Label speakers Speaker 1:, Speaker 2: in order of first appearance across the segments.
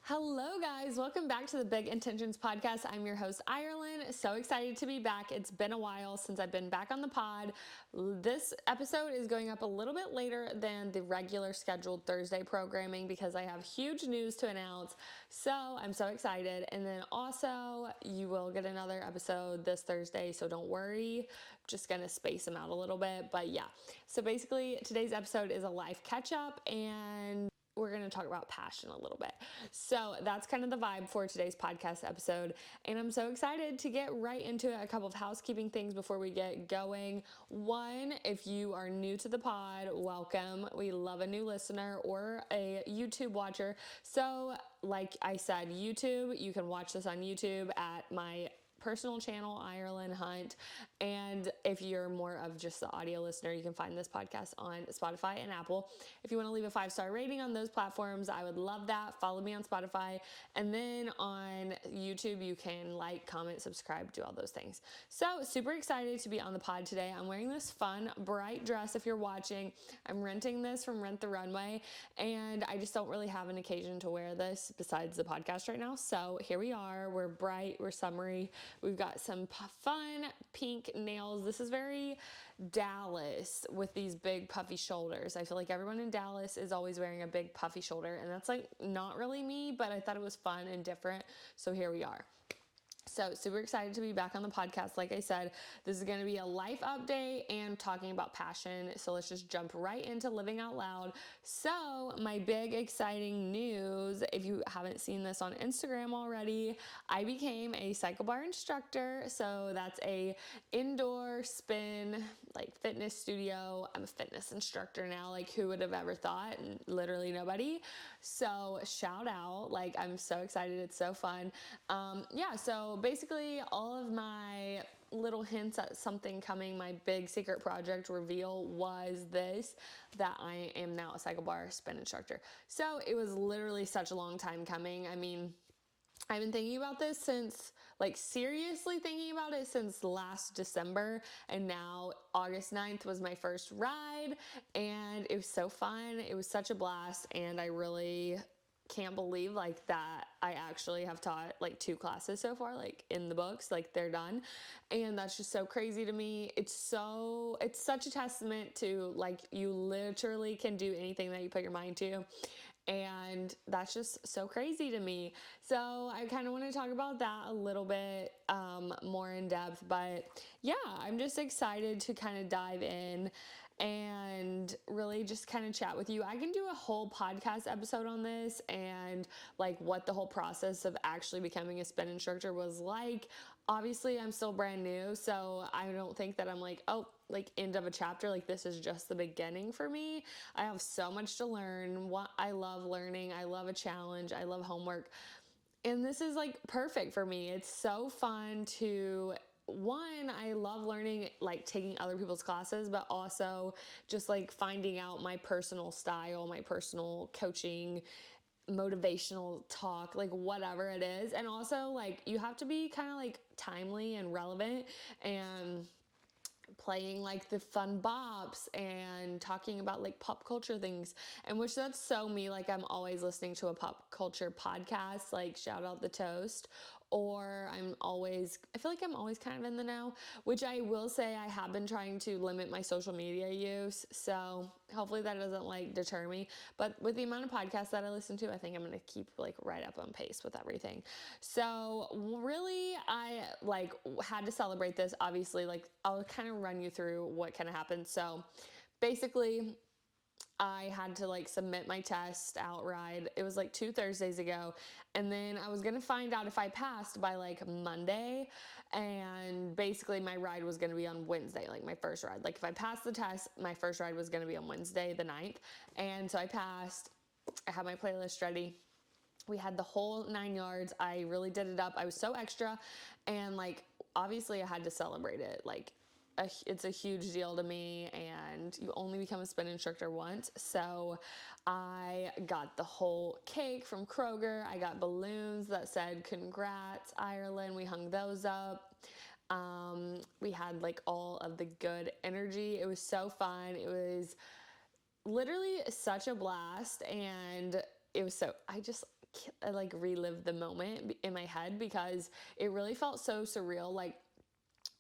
Speaker 1: Hello, guys. Welcome back to the Big Intentions podcast. I'm your host, Iralyn. So excited to be back. It's been a while since I've been back on the pod. This episode is going up a little bit later than the regular scheduled Thursday programming because I have huge news to announce. So I'm so excited. And then also, you will get another episode this Thursday. So don't worry. I'm just going to space them out a little bit. But yeah. So basically, today's episode is a life catch up, and we're going to talk about passion a little bit. So that's kind of the vibe for today's podcast episode. And I'm so excited to get right into it. A couple of housekeeping things before we get going. One, if you are new to the pod, welcome. We love a new listener or a YouTube watcher. So like I said, YouTube, you can watch this on YouTube at my personal channel, Iralyn Hunt. And if you're more of just the audio listener, you can find this podcast on Spotify and Apple. If you want to leave a 5-star rating on those platforms, I would love that. Follow me on Spotify. And then on YouTube, you can like, comment, subscribe, do all those things. So super excited to be on the pod today. I'm wearing this fun, bright dress if you're watching. I'm renting this from Rent the Runway. And I just don't really have an occasion to wear this besides the podcast right now. So here we are. We're bright. We're summery. We've got some fun pink nails. This is very Dallas with these big puffy shoulders. I feel like everyone in Dallas is always wearing a big puffy shoulder, and that's like not really me, but I thought it was fun and different. So here we are. So super excited to be back on the podcast. Like I said, this is going to be a life update and talking about passion. So let's just jump right into living out loud. So my big exciting news, if you haven't seen this on Instagram already, I became a cycle bar instructor. So that's a indoor spin, like fitness studio. I'm a fitness instructor now. Like who would have ever thought? Literally nobody. So shout out. Like I'm so excited. It's so fun. So basically all of my little hints at something coming, my big secret project reveal was this, that I am now a cycle bar spin instructor. So it was literally such a long time coming. I mean, I've been thinking about this since, like seriously thinking about it since last December, and now August 9th was my first ride, and it was so fun. It was such a blast, and I really can't believe like that I actually have taught like 2 classes so far, like in the books, like they're done. And that's just so crazy to me. It's such a testament to like you literally can do anything that you put your mind to. And that's just so crazy to me. So I kind of want to talk about that a little bit more in depth. But yeah, I'm just excited to kind of dive in and really just kind of chat with you. I can do a whole podcast episode on this and like what the whole process of actually becoming a spin instructor was like. Obviously, I'm still brand new, so I don't think that I'm like, oh, like end of a chapter. Like this is just the beginning for me. I have so much to learn. I love learning. I love a challenge. I love homework. And this is like perfect for me. It's so fun to, one, I love learning, like taking other people's classes, but also just like finding out my personal style, my personal coaching, motivational talk, like whatever it is. And also like you have to be kind of like timely and relevant and playing like the fun bops and talking about like pop culture things, and which that's so me. Like I'm always listening to a pop culture podcast, like shout out The Toast, or I feel like I'm always kind of in the know, which I will say I have been trying to limit my social media use. So hopefully that doesn't like deter me. But with the amount of podcasts that I listen to, I think I'm going to keep like right up on pace with everything. So really I like had to celebrate this. Obviously, like I'll kind of run you through what kind of happened. So basically I had to like submit my test outright. It was like 2 Thursdays ago. And then I was going to find out if I passed by like Monday. And basically my ride was going to be on Wednesday, like my first ride. Like if I passed the test, my first ride was going to be on Wednesday, the 9th. And so I passed. I had my playlist ready. We had the whole 9 yards. I really did it up. I was so extra. And like, obviously I had to celebrate it. Like, it's a huge deal to me, and you only become a spin instructor once. So I got the whole cake from Kroger. I got balloons that said congrats Iralyn. We hung those up. We had like all of the good energy. It was so fun. It was literally such a blast, and it was so, I just like relive the moment in my head, because it really felt so surreal. Like,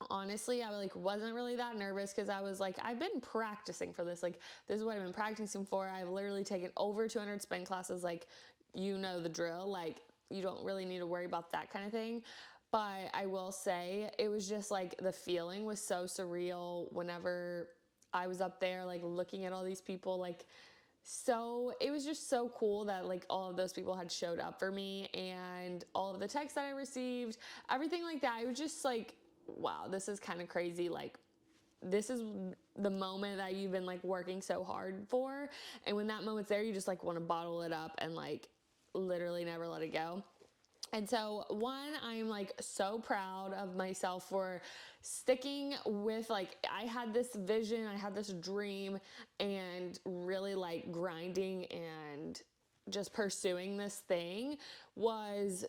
Speaker 1: honestly, I like wasn't really that nervous, because I was like, I've been practicing for this. Like, this is what I've been practicing for. I've literally taken over 200 spin classes. Like, you know the drill. Like, you don't really need to worry about that kind of thing. But I will say, it was just like the feeling was so surreal whenever I was up there, like looking at all these people. Like, so it was just so cool that like all of those people had showed up for me, and all of the texts that I received, everything like that. It was just like, wow, this is kind of crazy. Like, this is the moment that you've been like working so hard for. And when that moment's there, you just like want to bottle it up and like literally never let it go. And so, one, I'm like so proud of myself for sticking with, like, I had this vision, I had this dream, and really like grinding and just pursuing this thing was,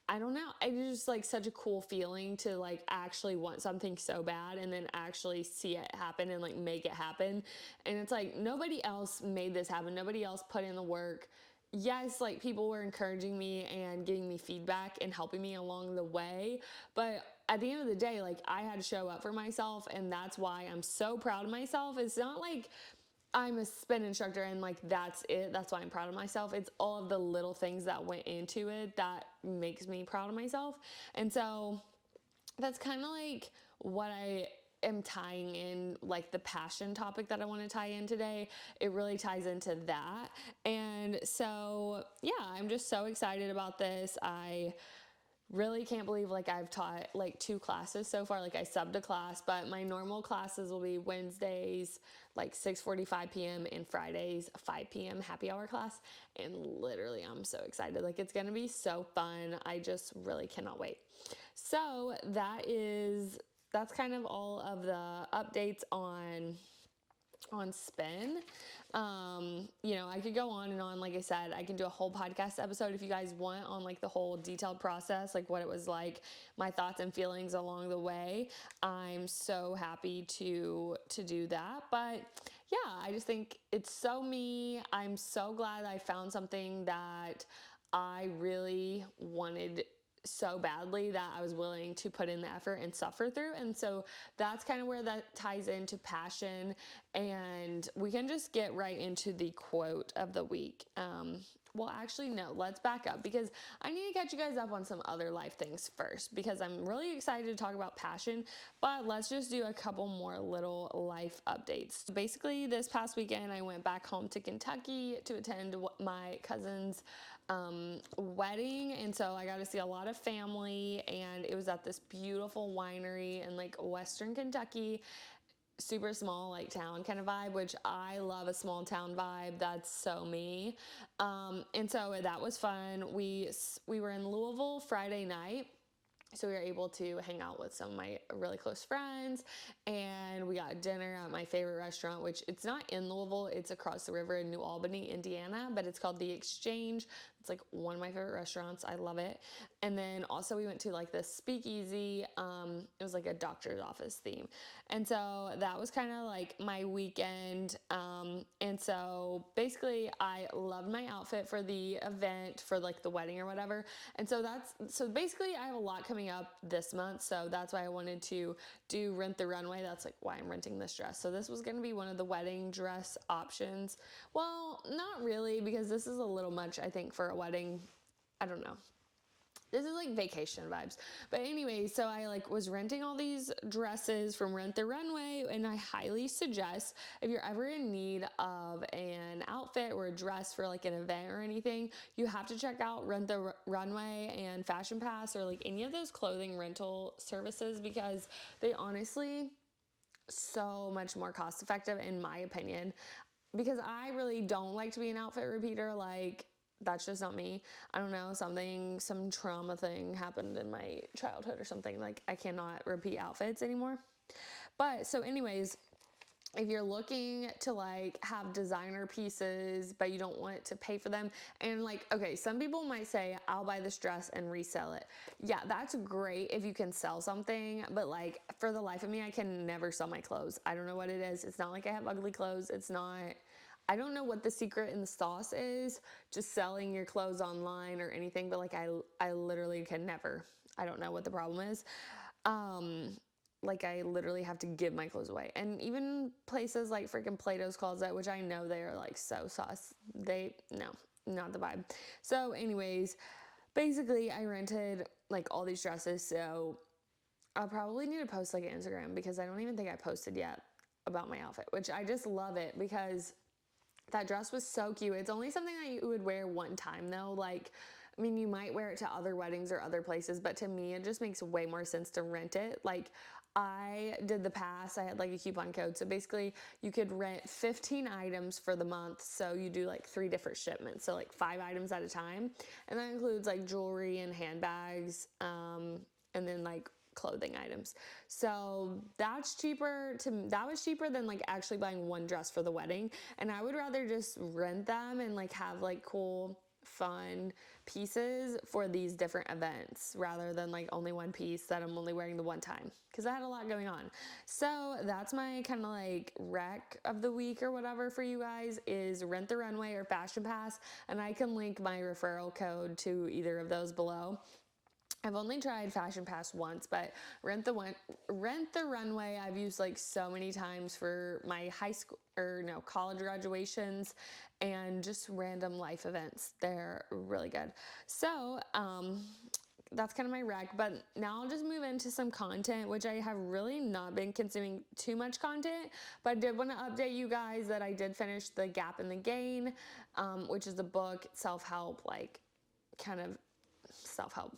Speaker 1: I don't know, it was just like such a cool feeling to like actually want something so bad and then actually see it happen and like make it happen. And it's like, nobody else made this happen. Nobody else put in the work. Yes, like people were encouraging me and giving me feedback and helping me along the way. But at the end of the day, like, I had to show up for myself, and that's why I'm so proud of myself. It's not like I'm a spin instructor and like that's it. That's why I'm proud of myself. It's all of the little things that went into it that makes me proud of myself. And so that's kind of like what I am tying in, like the passion topic that I want to tie in today. It really ties into that. And so, yeah, I'm just so excited about this. I really can't believe like I've taught like 2 classes so far. Like, I subbed a class, but my normal classes will be Wednesdays like 6:45 p.m. and Fridays 5 p.m. happy hour class. And literally, I'm so excited. Like, it's gonna be so fun. I just really cannot wait. So that's kind of all of the updates on spin. You know, I could go on and on. Like I said, I can do a whole podcast episode if you guys want, on like the whole detailed process, like what it was like, my thoughts and feelings along the way. I'm so happy to do that. But yeah, I just think it's so me. I'm so glad I found something that I really wanted so badly, that I was willing to put in the effort and suffer through. And so that's kind of where that ties into passion. And we can just get right into the quote of the week. Well, actually, no, let's back up, because I need to catch you guys up on some other life things first, because I'm really excited to talk about passion. But let's just do a couple more little life updates. Basically, this past weekend, I went back home to Kentucky to attend my cousin's wedding. And so I got to see a lot of family, and it was at this beautiful winery in like Western Kentucky. Super small, like town kind of vibe, which I love a small town vibe. That's so me. And so that was fun. We were in Louisville Friday night. So we were able to hang out with some of my really close friends, and we got dinner at my favorite restaurant, which it's not in Louisville, it's across the river in New Albany, Indiana, but it's called The Exchange. It's like one of my favorite restaurants. I love it. And then also we went to like this speakeasy. It was like a doctor's office theme. And so that was kind of like my weekend. And so basically I loved my outfit for the event, for like the wedding or whatever. And so basically I have a lot coming up this month. So that's why I wanted to do Rent the Runway. That's like why I'm renting this dress. So this was going to be one of the wedding dress options. Well, not really, because this is a little much, I think, for a wedding. I don't know. This is like vacation vibes. But anyway, so I like was renting all these dresses from Rent the Runway, and I highly suggest, if you're ever in need of an outfit or a dress for like an event or anything, you have to check out Rent the Runway and Fashion Pass, or like any of those clothing rental services, because they honestly so much more cost effective in my opinion, because I really don't like to be an outfit repeater. Like, that's just not me. I don't know, some trauma thing happened in my childhood or something. Like, I cannot repeat outfits anymore. But so anyways, if you're looking to like have designer pieces, but you don't want to pay for them, and like, okay, some people might say, I'll buy this dress and resell it. Yeah, that's great if you can sell something, but like, for the life of me, I can never sell my clothes. I don't know what it is. It's not like I have ugly clothes. I don't know what the secret in the sauce is, just selling your clothes online or anything, but like I literally can never. I don't know what the problem is. Like I literally have to give my clothes away. And even places like freaking Plato's Closet, which I know they are like so sus. No, not the vibe. So anyways, basically I rented like all these dresses. So I'll probably need to post like an Instagram because I don't even think I posted yet about my outfit, which I just love it because that dress was so cute. It's only something that you would wear one time though. Like, I mean, you might wear it to other weddings or other places, but to me, it just makes way more sense to rent it. Like, I did the pass. I had like a coupon code. So basically, you could rent 15 items for the month. So you do like 3 different shipments. So like 5 items at a time. And that includes like jewelry and handbags. And then like clothing items. So that was cheaper than like actually buying one dress for the wedding. And I would rather just rent them and like have like cool, fun pieces for these different events rather than like only one piece that I'm only wearing the one time because I had a lot going on. So that's my kind of like rec of the week or whatever for you guys is Rent the Runway or Fashion Pass. And I can link my referral code to either of those below. I've only tried Fashion Pass once, but Rent the Runway I've used like so many times for my college graduations and just random life events. They're really good. So, that's kind of my rec, but now I'll just move into some content, which I have really not been consuming too much content, but I did want to update you guys that I did finish The Gap and the Gain, which is a book, self-help, like kind of self-help.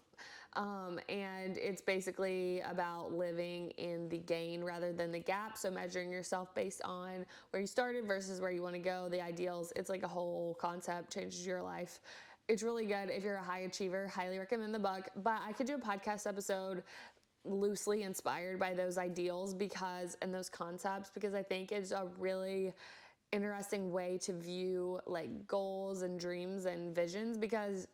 Speaker 1: And it's basically about living in the gain rather than the gap. So measuring yourself based on where you started versus where you want to go, the ideals. It's like a whole concept, changes your life. It's really good. If you're a high achiever, highly recommend the book. But I could do a podcast episode loosely inspired by those ideals and those concepts, because I think it's a really interesting way to view like goals and dreams and visions, because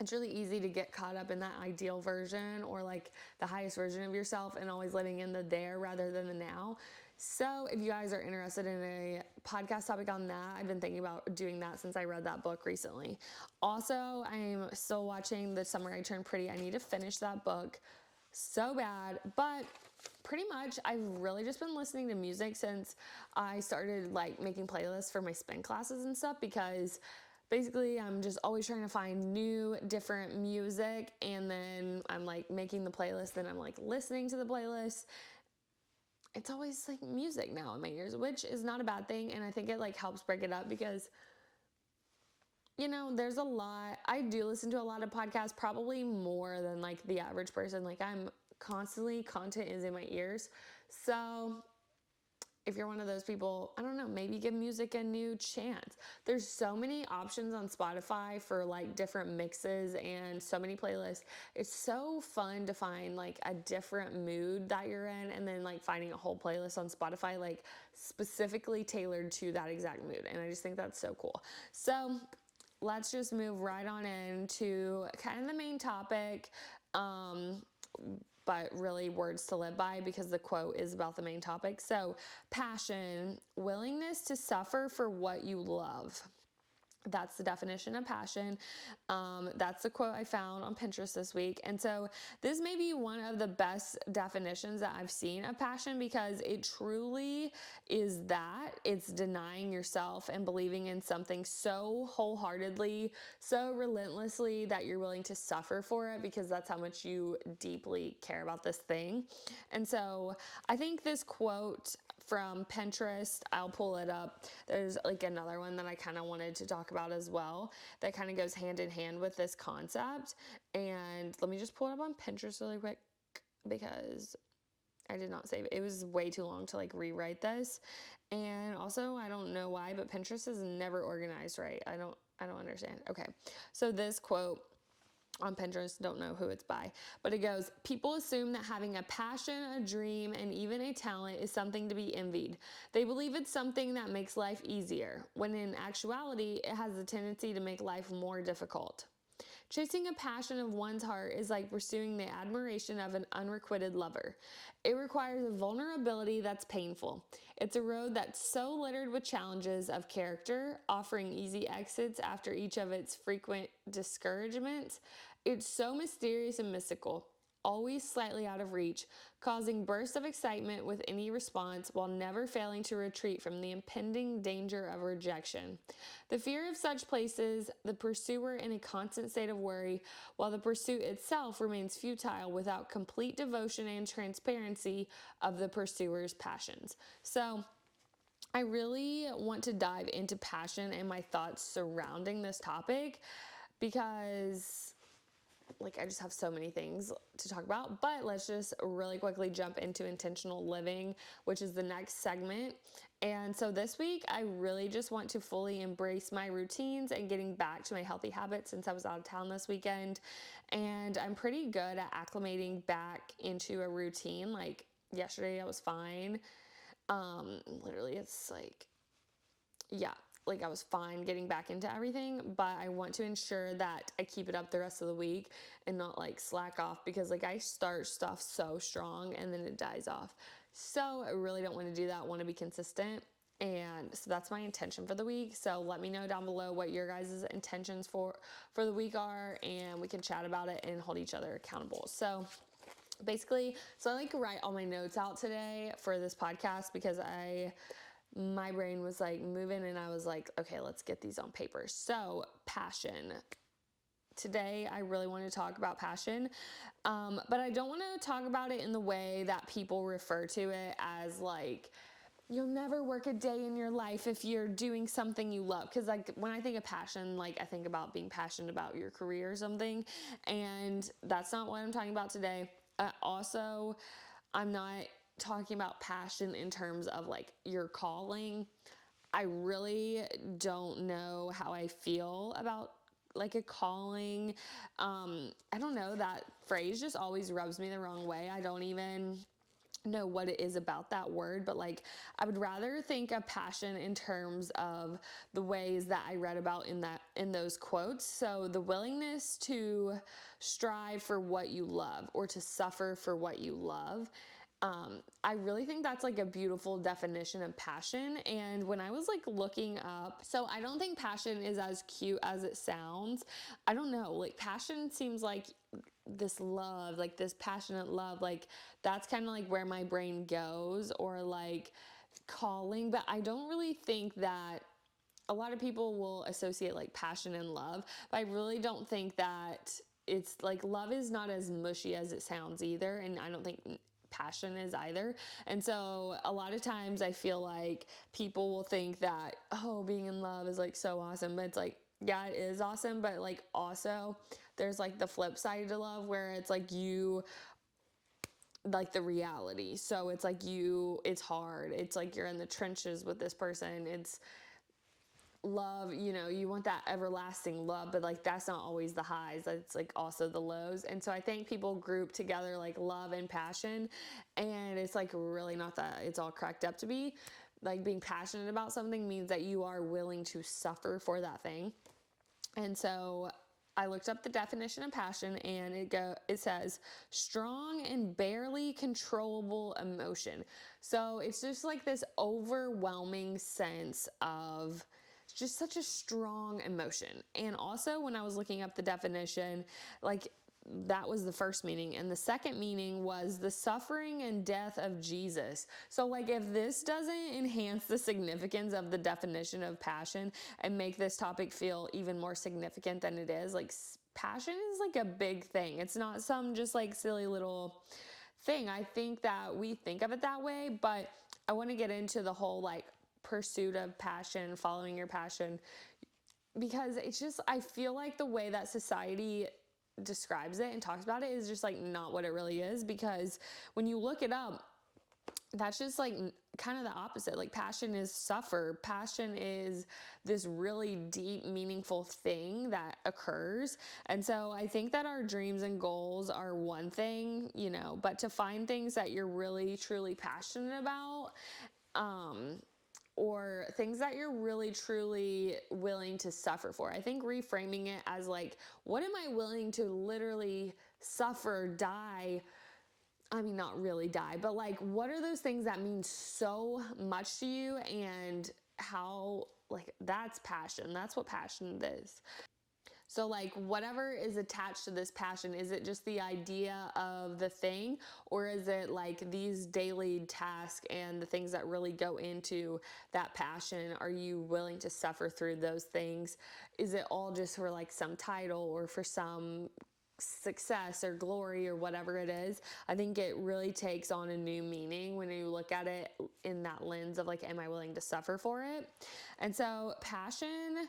Speaker 1: it's really easy to get caught up in that ideal version or like the highest version of yourself and always living in the there rather than the now. So if you guys are interested in a podcast topic on that, I've been thinking about doing that since I read that book recently. Also, I'm still watching The Summer I Turned Pretty. I need to finish that book so bad, but pretty much I've really just been listening to music since I started like making playlists for my spin classes and stuff, because basically I'm just always trying to find new, different music, and then I'm like making the playlist, then I'm like listening to the playlist. It's always like music now in my ears, which is not a bad thing, and I think it like helps break it up because, you know, there's a lot. I do listen to a lot of podcasts, probably more than like the average person. Like content is in my ears. So if you're one of those people, I don't know, maybe give music a new chance. There's so many options on Spotify for like different mixes and so many playlists. It's so fun to find like a different mood that you're in, and then like finding a whole playlist on Spotify like specifically tailored to that exact mood. And I just think that's so cool. So let's just move right on into kind of the main topic. But really words to live by, because the quote is about the main topic. So, passion, willingness to suffer for what you love. That's the definition of passion. That's the quote I found on Pinterest this week. And so this may be one of the best definitions that I've seen of passion, because it truly is that. It's denying yourself and believing in something so wholeheartedly, so relentlessly, that you're willing to suffer for it, because that's how much you deeply care about this thing. And so I think this quote from Pinterest, I'll pull it up. There's like another one that I kind of wanted to talk about as well that kind of goes hand in hand with this concept. And let me just pull it up on Pinterest really quick, because I did not save it. It was way too long to like rewrite this. And also, I don't know why, but Pinterest is never organized right. I don't understand. Okay. So this quote on Pinterest, don't know who it's by, but it goes, people assume that having a passion, a dream, and even a talent is something to be envied. They believe it's something that makes life easier, when in actuality, it has the tendency to make life more difficult. Chasing a passion of one's heart is like pursuing the admiration of an unrequited lover. It requires a vulnerability that's painful. It's a road that's so littered with challenges of character, offering easy exits after each of its frequent discouragements. It's so mysterious and mystical, always slightly out of reach, causing bursts of excitement with any response while never failing to retreat from the impending danger of rejection. The fear of such places the pursuer in a constant state of worry, while the pursuit itself remains futile without complete devotion and transparency of the pursuer's passions. So, I really want to dive into passion and my thoughts surrounding this topic because I just have so many things to talk about, but let's just really quickly jump into intentional living, which is the next segment. And so this week, I really just want to fully embrace my routines and getting back to my healthy habits since I was out of town this weekend. And I'm pretty good at acclimating back into a routine. Like yesterday, I was fine. Literally, it's I was fine getting back into everything, but I want to ensure that I keep it up the rest of the week and not slack off because I start stuff so strong and then it dies off. So I really don't want to do that. I want to be consistent. And so that's my intention for the week. So let me know down below what your guys' intentions for the week are, and we can chat about it and hold each other accountable. So basically, I write all my notes out today for this podcast because my brain was moving and I was okay, let's get these on paper. So passion. Today, I really want to talk about passion, but I don't want to talk about it in the way that people refer to it as you'll never work a day in your life if you're doing something you love. Because when I think of passion, I think about being passionate about your career or something, and that's not what I'm talking about today. Also, I'm not talking about passion in terms of your calling. I really don't know how I feel about a calling. I don't know, that phrase just always rubs me the wrong way. I don't even know what it is about that word, but I would rather think of passion in terms of the ways that I read about in those quotes. So the willingness to strive for what you love or to suffer for what you love. I really think that's a beautiful definition of passion. And when I was looking up, so I don't think passion is as cute as it sounds. I don't know, passion seems like this love, this passionate love, that's kind of where my brain goes, or calling. But I don't really think that a lot of people will associate passion and love, but I really don't think that it's love is not as mushy as it sounds either. And I don't think passion is either. And so a lot of times I feel people will think that, oh, being in love is so awesome, but it's yeah, it is awesome, but also there's the flip side to love where it's you the reality. So it's it's hard. It's you're in the trenches with this person. It's love, you want that everlasting love, but that's not always the highs. That's also the lows. And so I think people group together love and passion, and it's really not that it's all cracked up to be. Being passionate about something means that you are willing to suffer for that thing. And so I looked up the definition of passion, and it says strong and barely controllable emotion. So it's just this overwhelming sense of just such a strong emotion. And also when I was looking up the definition, that was the first meaning. And the second meaning was the suffering and death of Jesus. So if this doesn't enhance the significance of the definition of passion and make this topic feel even more significant than it is, passion is a big thing. It's not some just silly little thing. I think that we think of it that way, but I want to get into the whole pursuit of passion, following your passion, because it's just, I feel the way that society describes it and talks about it is just not what it really is. Because when you look it up, that's just kind of the opposite. Passion is suffer. Passion is this really deep, meaningful thing that occurs. And so I think that our dreams and goals are one thing, but to find things that you're really, truly passionate about, or things that you're really truly willing to suffer for. I think reframing it as like, what am I willing to literally suffer, die? I mean, not really die, but like, what are those things that mean so much to you, and how, like, that's passion. That's what passion is. So like, whatever is attached to this passion, is it just the idea of the thing, or is it like these daily tasks and the things that really go into that passion? Are you willing to suffer through those things? Is it all just for like some title or for some success or glory or whatever it is? I think it really takes on a new meaning when you look at it in that lens of like, am I willing to suffer for it? And so passion,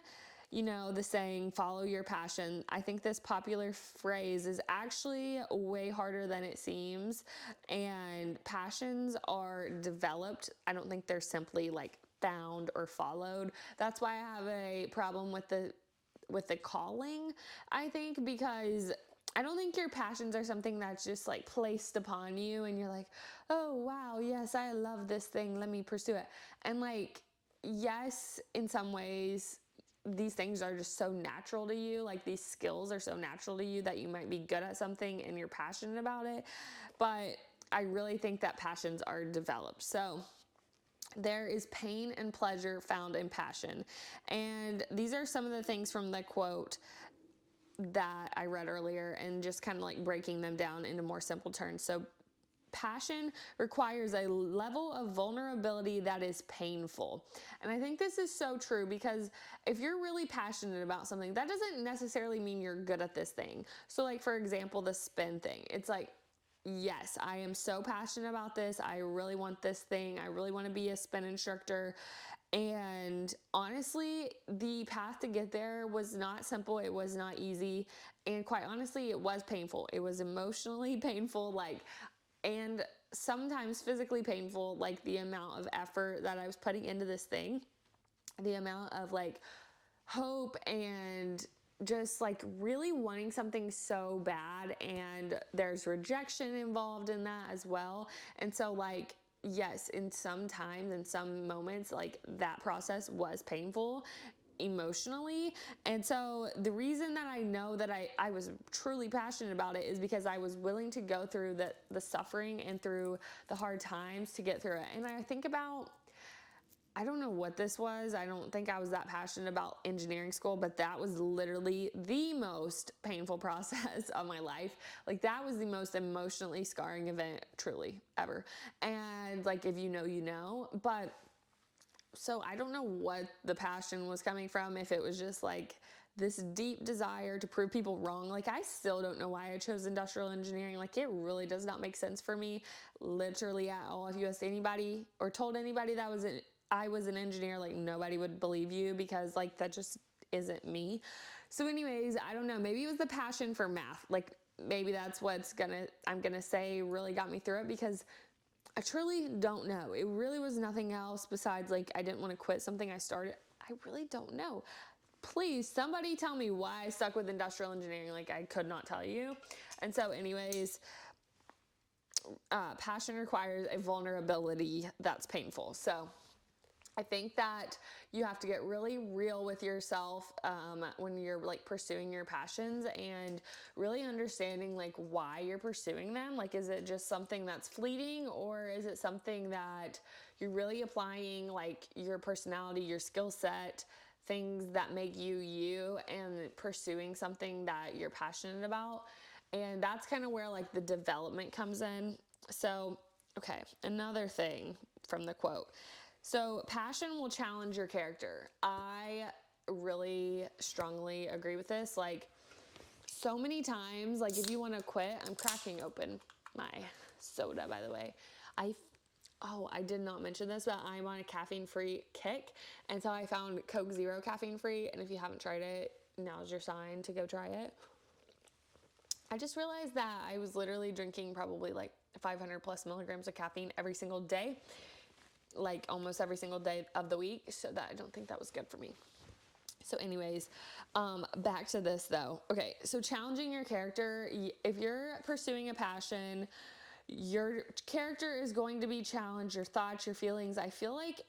Speaker 1: you know, the saying, follow your passion. I think this popular phrase is actually way harder than it seems. And passions are developed. I don't think they're simply like found or followed. That's why I have a problem with the calling, I think, because I don't think your passions are something that's just like placed upon you and you're like, oh wow, yes, I love this thing, let me pursue it. And like, yes, in some ways these things are just so natural to you, like these skills are so natural to you that you might be good at something and you're passionate about it. But I really think that passions are developed. So there is pain and pleasure found in passion. And these are some of the things from the quote that I read earlier, and just kind of like breaking them down into more simple terms. So passion requires a level of vulnerability that is painful. And I think this is so true, because if you're really passionate about something, that doesn't necessarily mean you're good at this thing. So like, for example, the spin thing, it's like, yes, I am so passionate about this. I really want this thing. I really want to be a spin instructor. And honestly, the path to get there was not simple. It was not easy. And quite honestly, it was painful. It was emotionally painful, like, and sometimes physically painful, like the amount of effort that I was putting into this thing, the amount of like hope and just like really wanting something so bad, and there's rejection involved in that as well. And so like, yes, in some times, in some moments, like that process was painful emotionally. And so the reason that I know that I was truly passionate about it is because I was willing to go through the suffering and through the hard times to get through it. And I think about, I don't know what this was. I don't think I was that passionate about engineering school, but that was literally the most painful process of my life. Like, that was the most emotionally scarring event truly ever. And like, if you know, you know. But so I don't know what the passion was coming from, if it was just like this deep desire to prove people wrong. Like, I still don't know why I chose industrial engineering. Like, it really does not make sense for me, literally at all. If you asked anybody or told anybody that I was an engineer, like, nobody would believe you, because like, that just isn't me. So anyways, I don't know, maybe it was the passion for math. Like, maybe that's what's I'm gonna say really got me through it, because I truly don't know. It really was nothing else besides like, I didn't want to quit something I started. I really don't know. Please, somebody tell me why I stuck with industrial engineering. Like, I could not tell you. And so anyways, passion requires a vulnerability that's painful. So I think that you have to get really real with yourself when you're like pursuing your passions, and really understanding like why you're pursuing them. Like, is it just something that's fleeting, or is it something that you're really applying like your personality, your skill set, things that make you you, and pursuing something that you're passionate about? And that's kind of where like the development comes in. So, okay, another thing from the quote. So passion will challenge your character. I really strongly agree with this. Like, so many times, like, if you want to quit, I'm cracking open my soda, by the way. I did not mention this, but I'm on a caffeine-free kick. And so I found Coke Zero caffeine-free. And if you haven't tried it, now's your sign to go try it. I just realized that I was literally drinking probably like 500 plus milligrams of caffeine every single day, like almost every single day of the week. So that, I don't think that was good for me. So anyways, back to this though. Okay, so challenging your character. If you're pursuing a passion, your character is going to be challenged, your thoughts, your feelings. I feel like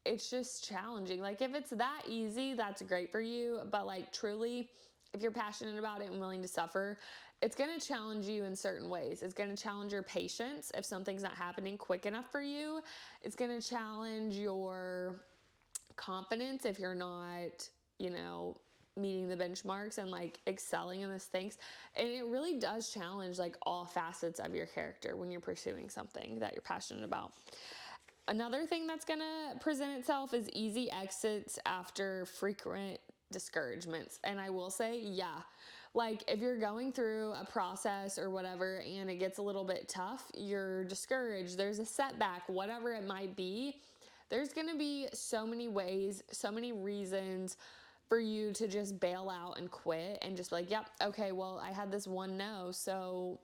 Speaker 1: it's just challenging. Like if it's that easy, that's great for you. But like truly, if you're passionate about it and willing to suffer, it's going to challenge you in certain ways. It's going to challenge your patience if something's not happening quick enough for you. It's going to challenge your confidence if you're not, meeting the benchmarks and like excelling in this things. And it really does challenge like all facets of your character when you're pursuing something that you're passionate about. Another thing that's going to present itself is easy exits after frequent discouragements. And I will say, yeah, like if you're going through a process or whatever and it gets a little bit tough, you're discouraged, there's a setback, whatever it might be, there's going to be so many ways, so many reasons for you to just bail out and quit and just be like, yep, okay, well, I had this one no. So,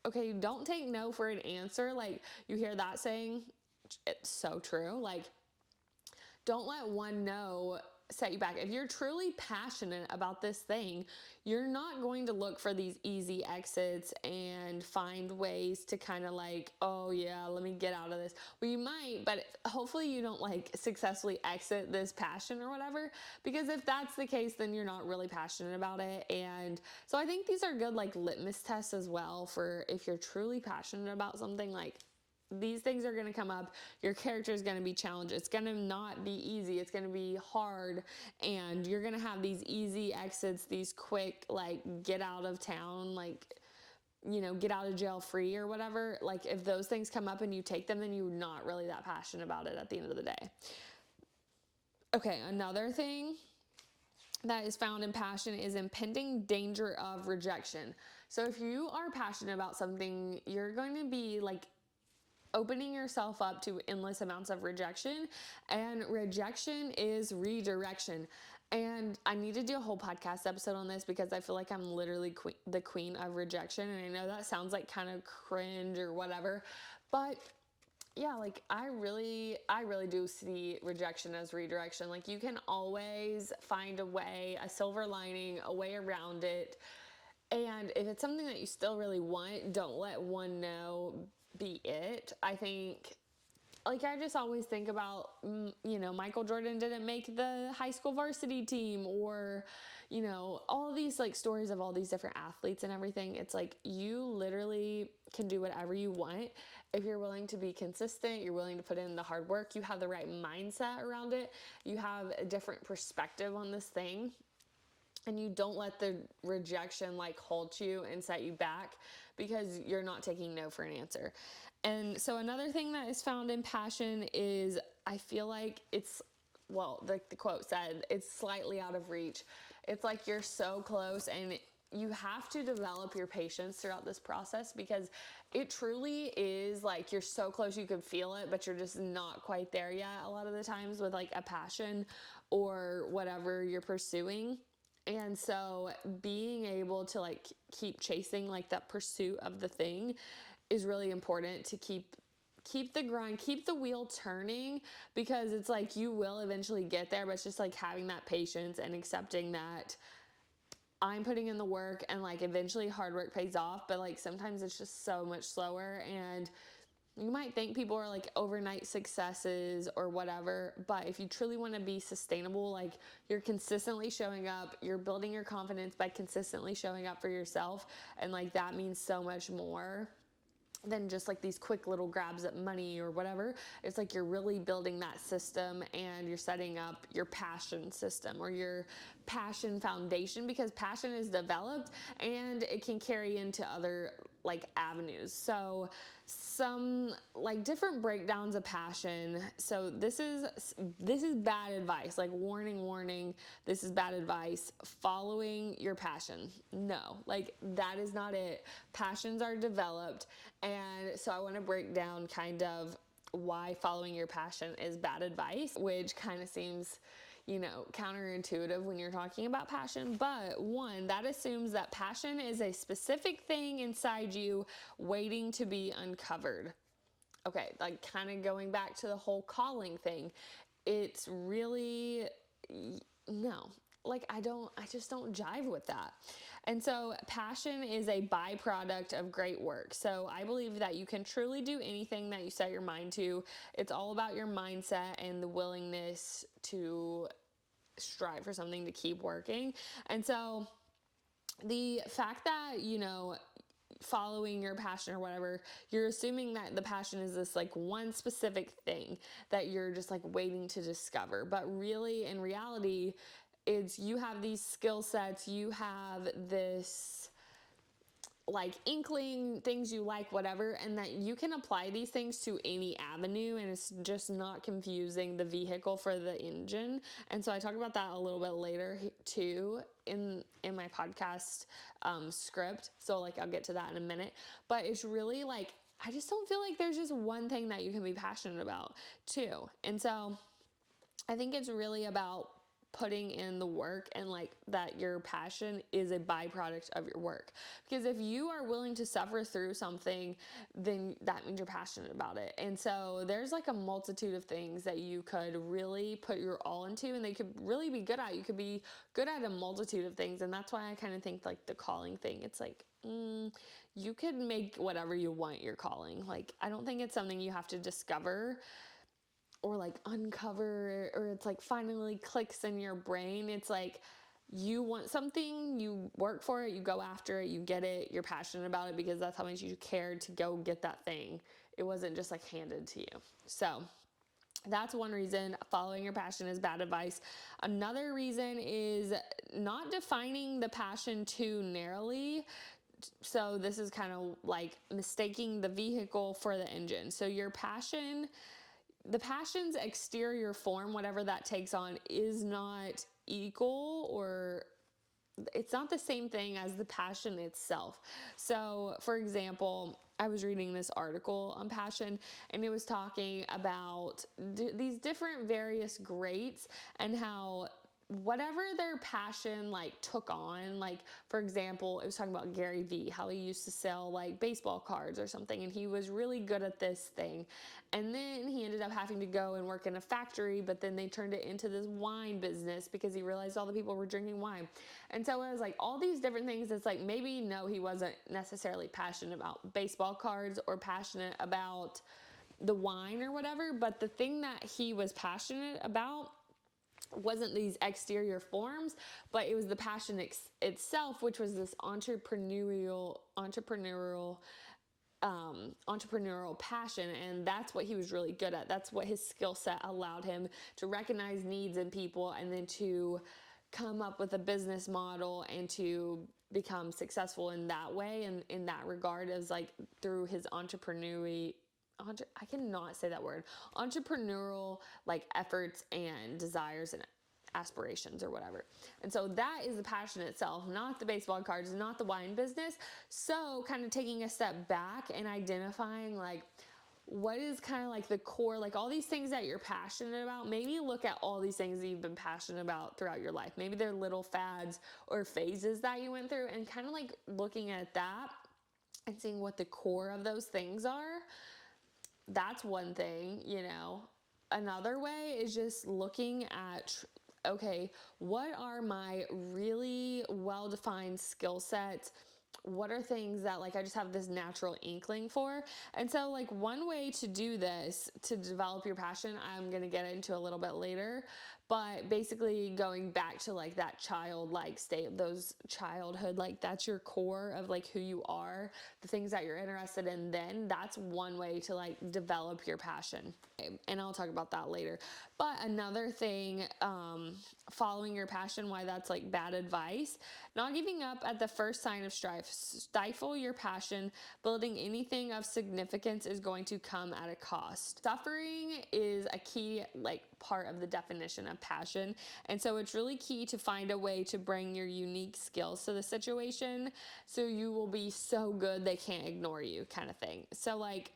Speaker 1: okay, don't take no for an answer. Like you hear that saying, it's so true. Like, don't let one no set you back. If you're truly passionate about this thing, you're not going to look for these easy exits and find ways to kind of like, oh yeah, let me get out of this. Well, you might, but hopefully you don't like successfully exit this passion or whatever, because if that's the case, then you're not really passionate about it. And so I think these are good like litmus tests as well for if you're truly passionate about something. Like these things are going to come up. Your character is going to be challenged. It's going to not be easy. It's going to be hard. And you're going to have these easy exits, these quick, like, get out of town, like, get out of jail free or whatever. Like, if those things come up and you take them, then you're not really that passionate about it at the end of the day. Okay, another thing that is found in passion is impending danger of rejection. So if you are passionate about something, you're going to be, like, opening yourself up to endless amounts of rejection, and rejection is redirection. And I need to do a whole podcast episode on this because I feel like I'm literally the queen of rejection. And I know that sounds like kind of cringe or whatever, but yeah, like I really do see rejection as redirection. Like you can always find a way, a silver lining, a way around it. And if it's something that you still really want, don't let one no be it. I think, like, I just always think about, Michael Jordan didn't make the high school varsity team, or, all of these like stories of all these different athletes and everything. It's like, you literally can do whatever you want. If you're willing to be consistent, you're willing to put in the hard work, you have the right mindset around it, you have a different perspective on this thing, and you don't let the rejection like halt you and set you back because you're not taking no for an answer. And so another thing that is found in passion is, I feel like it's, well, the quote said, it's slightly out of reach. It's like you're so close, and you have to develop your patience throughout this process because it truly is like you're so close, you can feel it, but you're just not quite there yet a lot of the times with like a passion or whatever you're pursuing. And so being able to like keep chasing like that pursuit of the thing is really important to keep the grind, keep the wheel turning, because it's like you will eventually get there, but it's just like having that patience and accepting that I'm putting in the work and like eventually hard work pays off, but like sometimes it's just so much slower. And you might think people are like overnight successes or whatever, but if you truly want to be sustainable, like you're consistently showing up, you're building your confidence by consistently showing up for yourself. And like that means so much more than just like these quick little grabs at money or whatever. It's like you're really building that system and you're setting up your passion system or your passion foundation, because passion is developed and it can carry into other like avenues. So some like different breakdowns of passion. So this is bad advice, like warning, this is bad advice. Following your passion, no, like that is not it. Passions are developed. And so I want to break down kind of why following your passion is bad advice, which kind of seems, counterintuitive when you're talking about passion. But one, that assumes that passion is a specific thing inside you waiting to be uncovered. Okay, like kind of going back to the whole calling thing. It's really, no. like, I just don't jive with that. And so passion is a byproduct of great work. So I believe that you can truly do anything that you set your mind to. It's all about your mindset and the willingness to strive for something, to keep working. And so the fact that, following your passion or whatever, you're assuming that the passion is this like one specific thing that you're just like waiting to discover. But really, in reality, it's you have these skill sets, you have this like inkling, things you like, whatever, and that you can apply these things to any avenue, and it's just not confusing the vehicle for the engine. And so I talk about that a little bit later too in my podcast script. So like I'll get to that in a minute, but it's really like, I just don't feel like there's just one thing that you can be passionate about too. And so I think it's really about putting in the work, and like that your passion is a byproduct of your work. Because if you are willing to suffer through something, then that means you're passionate about it. And so there's like a multitude of things that you could really put your all into, and they could really be good at. You could be good at a multitude of things. And that's why I kind of think like the calling thing, it's like, you could make whatever you want your calling. Like, I don't think it's something you have to discover or like uncover, or it's like finally clicks in your brain. It's like you want something, you work for it, you go after it, you get it, you're passionate about it because that's how much you cared to go get that thing. It wasn't just like handed to you. So that's one reason following your passion is bad advice. Another reason is not defining the passion too narrowly. So this is kind of like mistaking the vehicle for the engine. So your passion, the passion's exterior form, whatever that takes on, is not equal, or it's not the same thing as the passion itself. So for example, I was reading this article on passion, and it was talking about these different various greats and how whatever their passion like took on, like for example, it was talking about Gary Vee, how he used to sell like baseball cards or something, and he was really good at this thing. And then he ended up having to go and work in a factory, but then they turned it into this wine business because he realized all the people were drinking wine. And so it was like all these different things. It's like, maybe no, he wasn't necessarily passionate about baseball cards or passionate about the wine or whatever, but the thing that he was passionate about wasn't these exterior forms, but it was the passion itself, which was this entrepreneurial passion. And that's what he was really good at. That's what his skill set allowed him to recognize needs in people, and then to come up with a business model and to become successful in that way. And in that regard, is like through his I cannot say that word, entrepreneurial like efforts and desires and aspirations or whatever. And so that is the passion itself, not the baseball cards, not the wine business. So kind of taking a step back and identifying like what is kind of like the core, like all these things that you're passionate about. Maybe look at all these things that you've been passionate about throughout your life. Maybe they're little fads or phases that you went through, and kind of like looking at that and seeing what the core of those things are. That's one thing, Another way is just looking at, okay, what are my really well-defined skill sets? What are things that like I just have this natural inkling for? And so like one way to do this, to develop your passion, I'm going to get into a little bit later, but basically going back to like that childlike state, those childhood, like that's your core of like who you are, the things that you're interested in, then that's one way to like develop your passion. And I'll talk about that later. But another thing, following your passion, why that's like bad advice, not giving up at the first sign of strife. Stifle your passion. Building anything of significance is going to come at a cost. Suffering is a key like part of the definition of passion. And so it's really key to find a way to bring your unique skills to the situation, so you will be so good they can't ignore you, kind of thing. So like,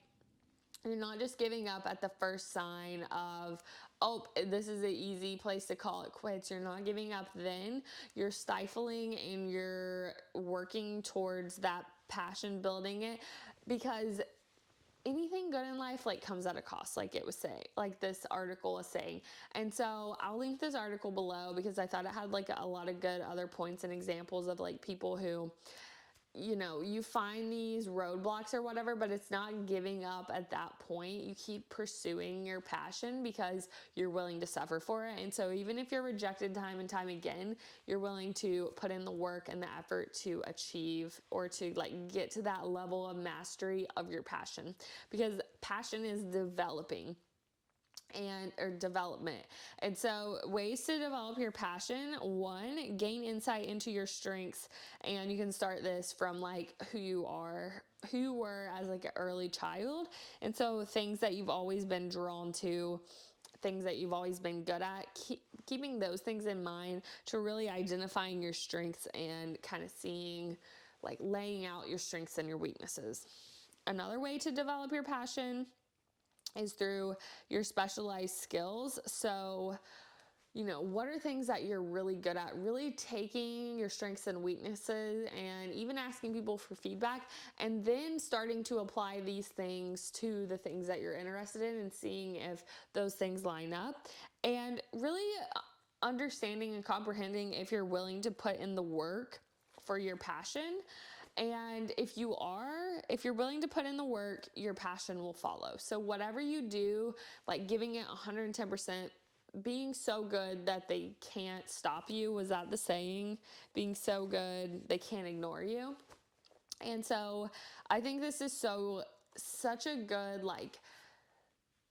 Speaker 1: you're not just giving up at the first sign of, oh, this is an easy place to call it quits. You're not giving up then. You're stifling and you're working towards that passion, building it, because anything good in life like comes at a cost, like it was saying, like this article is saying. And so I'll link this article below because I thought it had like a lot of good other points and examples of like people who, you find these roadblocks or whatever, but it's not giving up at that point. You keep pursuing your passion because you're willing to suffer for it. And so even if you're rejected time and time again, you're willing to put in the work and the effort to achieve or to like get to that level of mastery of your passion, because passion is developing or development. And so ways to develop your passion: one, gain insight into your strengths. And you can start this from like who you were as like an early child. And so things that you've always been drawn to, things that you've always been good at, keeping those things in mind to really identifying your strengths and kind of seeing, like laying out your strengths and your weaknesses. Another way to develop your passion is through your specialized skills. So, what are things that you're really good at? Really taking your strengths and weaknesses and even asking people for feedback, and then starting to apply these things to the things that you're interested in and seeing if those things line up, and really understanding and comprehending if you're willing to put in the work for your passion. And if you're willing to put in the work, your passion will follow. So whatever you do, like giving it 110%, being so good that they can't stop you. Was that the saying? Being so good, they can't ignore you. And so I think this is such a good, like,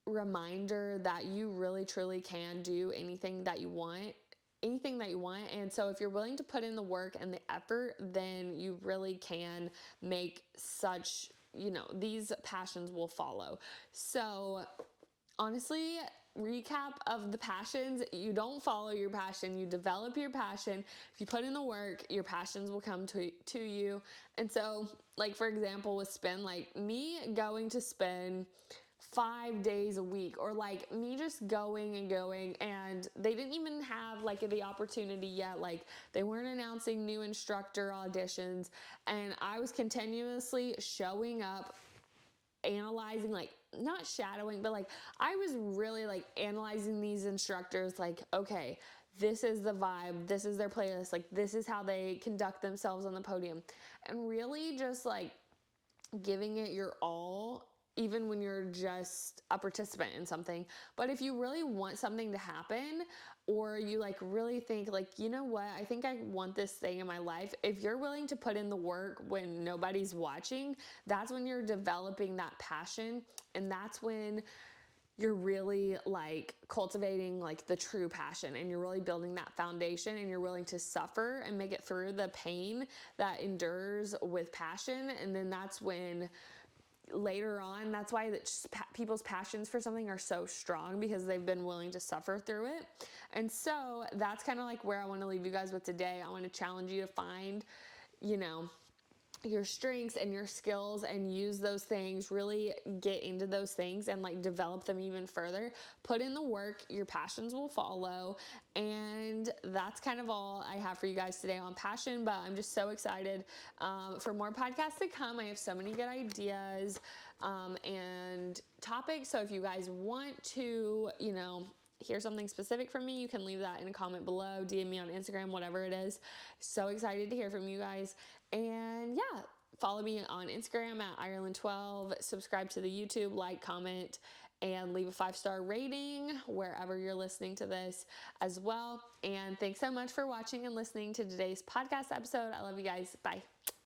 Speaker 1: reminder that you really truly can do anything that you want. And so if you're willing to put in the work and the effort, then you really can make such, these passions will follow. So honestly, recap of the passions: you don't follow your passion, you develop your passion. If you put in the work, your passions will come to you. And so, like, for example, with spin, like me going to spin 5 days a week, or like me just going, and they didn't even have like the opportunity yet. Like, they weren't announcing new instructor auditions, and I was continuously showing up, analyzing, like not shadowing, but like I was really like analyzing these instructors, like, okay, this is the vibe, this is their playlist, like this is how they conduct themselves on the podium, and really just like giving it your all, even when you're just a participant in something. But if you really want something to happen, or you like really think like, you know what, I think I want this thing in my life, if you're willing to put in the work when nobody's watching, that's when you're developing that passion. And that's when you're really like cultivating like the true passion, and you're really building that foundation, and you're willing to suffer and make it through the pain that endures with passion. And then that's when later on, that's why people's passions for something are so strong, because they've been willing to suffer through it. And so that's kind of like where I want to leave you guys with today. I want to challenge you to find, your strengths and your skills and use those things, really get into those things and like develop them even further. Put in the work, your passions will follow. And that's kind of all I have for you guys today on passion, but I'm just so excited for more podcasts to come. I have so many good ideas and topics. So if you guys want to, hear something specific from me, you can leave that in a comment below, DM me on Instagram, whatever it is. So excited to hear from you guys. And yeah, follow me on Instagram at Iralyn12, subscribe to the YouTube, like, comment, and leave a 5-star rating wherever you're listening to this as well. And thanks so much for watching and listening to today's podcast episode. I love you guys. Bye.